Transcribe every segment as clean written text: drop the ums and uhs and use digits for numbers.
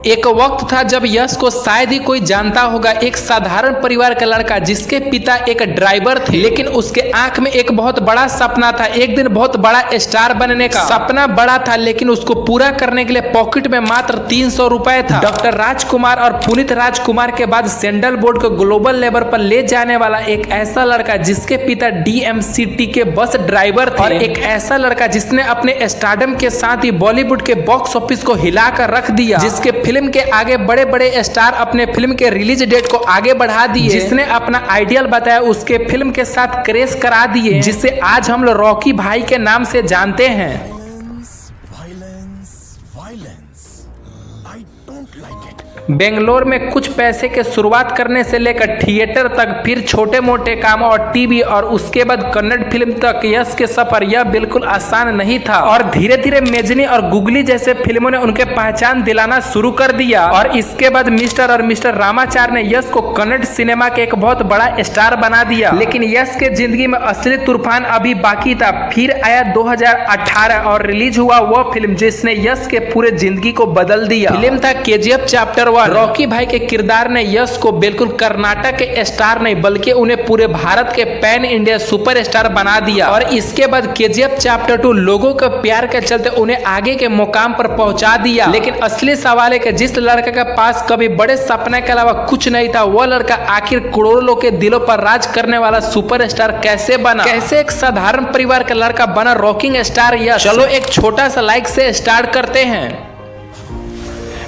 एक वक्त था जब यश को शायद ही कोई जानता होगा। एक साधारण परिवार का लड़का जिसके पिता एक ड्राइवर थे, लेकिन उसके आंख में एक बहुत बड़ा सपना था। एक दिन बहुत बड़ा स्टार बनने का सपना बड़ा था, लेकिन उसको पूरा करने के लिए पॉकेट में मात्र 300 रुपए था। डॉक्टर राजकुमार और पुनीत राजकुमार के बाद सैंडल बोर्ड को ग्लोबल लेवल पर ले जाने वाला एक ऐसा लड़का जिसके पिता DMCT के बस ड्राइवर थे, और एक ऐसा लड़का जिसने अपने स्टारडम के साथ ही बॉलीवुड के बॉक्स ऑफिस को हिलाकर रख दिया, जिसके फिल्म के आगे बड़े बड़े स्टार अपने फिल्म के रिलीज डेट को आगे बढ़ा दिए, जिसने अपना आइडियल बताया उसके फिल्म के साथ क्रेज करा दिए, जिसे आज हम लोग रॉकी भाई के नाम से जानते हैं। बेंगलोर में कुछ पैसे के शुरुआत करने से लेकर थिएटर तक, फिर छोटे मोटे काम और टीवी, और उसके बाद कन्नड़ फिल्म तक यश के सफर यह बिल्कुल आसान नहीं था। और धीरे धीरे मेजनी और गुगली जैसे फिल्मों ने उनके पहचान दिलाना शुरू कर दिया, और इसके बाद मिस्टर और मिस्टर रामाचार ने यश को कन्नड़ सिनेमा के एक बहुत बड़ा स्टार बना दिया। लेकिन यश के जिंदगी में असली तूफान अभी बाकी था। फिर आया 2018 और रिलीज हुआ वह फिल्म जिसने यश के पूरे जिंदगी को बदल दिया। फिल्म था KGF चैप्टर 1। रॉकी भाई के किरदार ने यश को बिल्कुल कर्नाटक के स्टार नहीं बल्कि उन्हें पूरे भारत के पैन इंडिया सुपरस्टार बना दिया। और इसके बाद KGF चैप्टर 2 लोगों के प्यार के चलते उन्हें आगे के मुकाम पर पहुंचा दिया। लेकिन असली सवाल है कि जिस लड़के के पास कभी बड़े सपने के अलावा कुछ नहीं था, वह लड़का आखिर करोड़ों लोगों के दिलों पर राज करने वाला सुपरस्टार कैसे बना? कैसे एक साधारण परिवार का लड़का बना रॉकिंग स्टार यश? चलो एक छोटा सा लाइक से स्टार्ट करते हैं।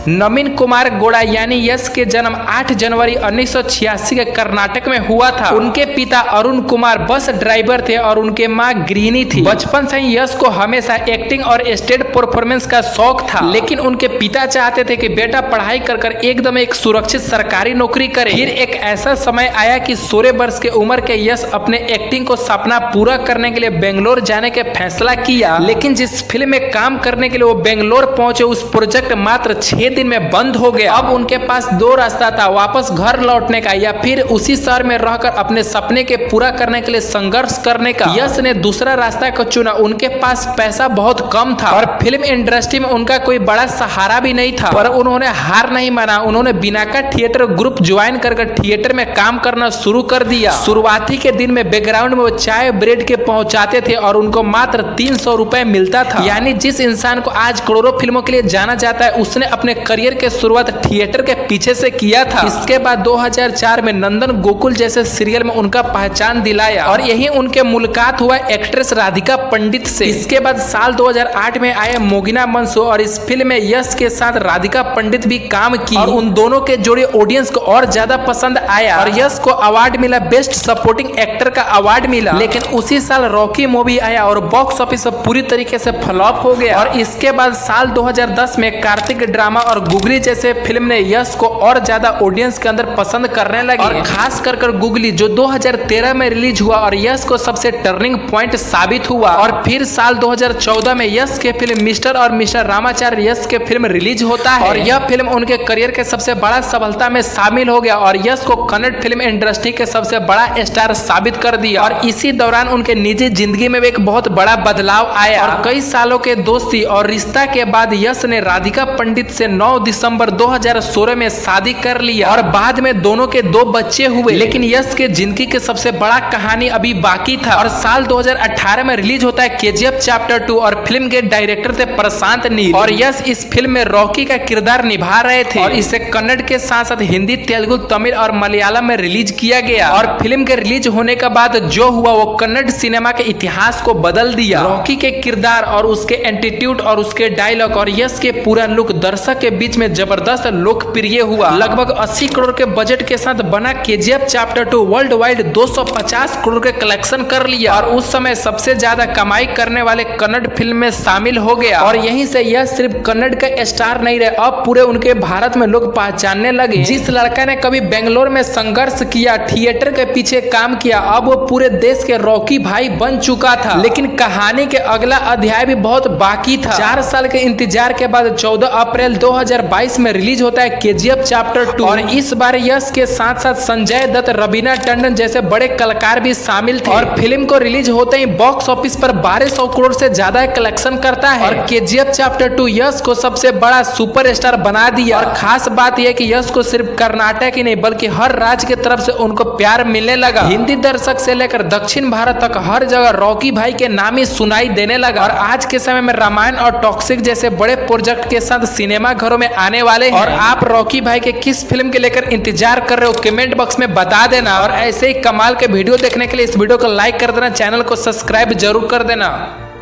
नवीन कुमार गौड़ा यानी यश के जन्म 8 जनवरी 1986 के कर्नाटक में हुआ था। उनके पिता अरुण कुमार बस ड्राइवर थे और उनके मां गृहिणी थी। बचपन से ही यश को हमेशा एक्टिंग और स्टेज परफॉर्मेंस का शौक था, लेकिन उनके पिता चाहते थे कि बेटा पढ़ाई कर एकदम एक सुरक्षित सरकारी नौकरी करे। फिर एक ऐसा समय आया कि 16 वर्ष के उम्र के यश अपने एक्टिंग को सपना पूरा करने के लिए बेंगलोर जाने के फैसला किया। लेकिन जिस फिल्म में काम करने के लिए वो बेंगलोर पहुंचे, उस प्रोजेक्ट मात्र 6 दिन में बंद हो गया। अब उनके पास 2 रास्ता था, वापस घर लौटने का या फिर उसी शहर में रहकर अपने सपने के पूरा करने के लिए संघर्ष करने का। यश ने दूसरा रास्ता को चुना। उनके पास पैसा बहुत कम था और फिल्म इंडस्ट्री में उनका कोई बड़ा सहारा भी नहीं था, पर उन्होंने हार नहीं माना। उन्होंने बिनाका थिएटर ग्रुप ज्वाइन कर थिएटर में काम करना शुरू कर दिया। शुरुआती के दिन में बैकग्राउंड में वो चाय ब्रेड के पहुंचाते थे और उनको मात्र 300 रुपए मिलता था। यानी जिस इंसान को आज करोड़ों फिल्मों के लिए जाना जाता है, उसने अपने करियर के शुरुआत थिएटर के पीछे से किया था। इसके बाद 2004 में नंदन गोकुल जैसे सीरियल में उनका पहचान दिलाया, और यही उनके मुलाकात हुआ एक्ट्रेस राधिका पंडित से। इसके बाद साल 2008 में आए मोगिना मनसू, और इस फिल्म में यश के साथ राधिका पंडित भी काम की, और उन दोनों के जोड़ी ऑडियंस को और ज्यादा पसंद आया, और यश को अवार्ड मिला, बेस्ट सपोर्टिंग एक्टर का अवार्ड मिला। लेकिन उसी साल रॉकी मूवी आया और बॉक्स ऑफिस पर पूरी तरीके से फ्लॉप हो गया। और इसके बाद साल 2010 में कार्तिक ड्रामा और गुगली जैसे फिल्म ने यश को और ज्यादा ऑडियंस के अंदर पसंद करने लगी, और खास कर गुगली जो 2013 में रिलीज हुआ और यश को सबसे टर्निंग पॉइंट साबित हुआ। और फिर साल 2014 में यश के फिल्म मिस्टर और मिस्टर रामाचार यश के फिल्म रिलीज होता है, और यह फिल्म उनके करियर के सबसे बड़ा सफलता में शामिल हो गया और यश को कन्नड़ फिल्म इंडस्ट्री के सबसे बड़ा स्टार साबित कर दिया। और इसी दौरान उनके निजी जिंदगी में एक बहुत बड़ा बदलाव आया, और कई सालों के दोस्ती और रिश्ता के बाद यश ने राधिका पंडित से 9 दिसंबर 2016 में शादी कर लिया, और बाद में दोनों के 2 बच्चे हुए। लेकिन यश के जिंदगी के सबसे बड़ा कहानी अभी बाकी था, और साल 2018 में रिलीज होता है KGF चैप्टर 2, और फिल्म के डायरेक्टर थे प्रशांत नील, और यश इस फिल्म में रॉकी का किरदार निभा रहे थे। और इसे कन्नड़ के साथ साथ हिंदी, तेलुगु, तमिल और मलयालम में रिलीज किया गया। और फिल्म के रिलीज होने के बाद जो हुआ वो कन्नड़ सिनेमा के इतिहास को बदल दिया। रॉकी के किरदार और उसके एटीट्यूड और उसके डायलॉग और यश के पूरा लुक दर्शक के बीच में जबरदस्त लोकप्रिय हुआ। लगभग 80 करोड़ के बजट के साथ बना KGF chapter 2 world wide 250 crore के कलेक्शन कर लिया, और उस समय सबसे ज्यादा कमाई करने वाले कन्नड़ फिल्म में शामिल हो गया। और यहीं से यह सिर्फ कन्नड़ का स्टार नहीं रहे, अब पूरे उनके भारत में लोग पहचानने लगे। जिस लड़का ने कभी बेंगलोर में संघर्ष किया, थिएटर के पीछे काम किया, अब वो पूरे देश के रॉकी भाई बन चुका था। लेकिन कहानी के अगला अध्याय भी बहुत बाकी था। 4 साल के इंतजार के बाद 14 अप्रैल 2000 2022 में रिलीज होता है केजीएफ चैप्टर 2 और इस बार यश के साथ साथ संजय दत्त, रवीना टंडन जैसे बड़े कलाकार भी शामिल थे और फिल्म को रिलीज होते ही बॉक्स ऑफिस पर 1200 करोड़ से ज्यादा कलेक्शन करता है और केजीएफ चैप्टर 2 यश को सबसे बड़ा सुपरस्टार बना दिया। और खास बात यह कि यश को सिर्फ कर्नाटक ही नहीं बल्कि हर राज्य की तरफ से उनको प्यार मिलने लगा। हिंदी दर्शक से लेकर दक्षिण भारत तक हर जगह रॉकी भाई के नाम ही सुनाई देने लगा। और आज के समय में रामायण और टॉक्सिक जैसे बड़े प्रोजेक्ट के साथ सिनेमा घरों में आने वाले हैं। और आप रॉकी भाई के किस फिल्म के लेकर इंतजार कर रहे हो कमेंट बॉक्स में बता देना। और ऐसे ही कमाल के वीडियो देखने के लिए इस वीडियो को लाइक कर देना, चैनल को सब्सक्राइब जरूर कर देना।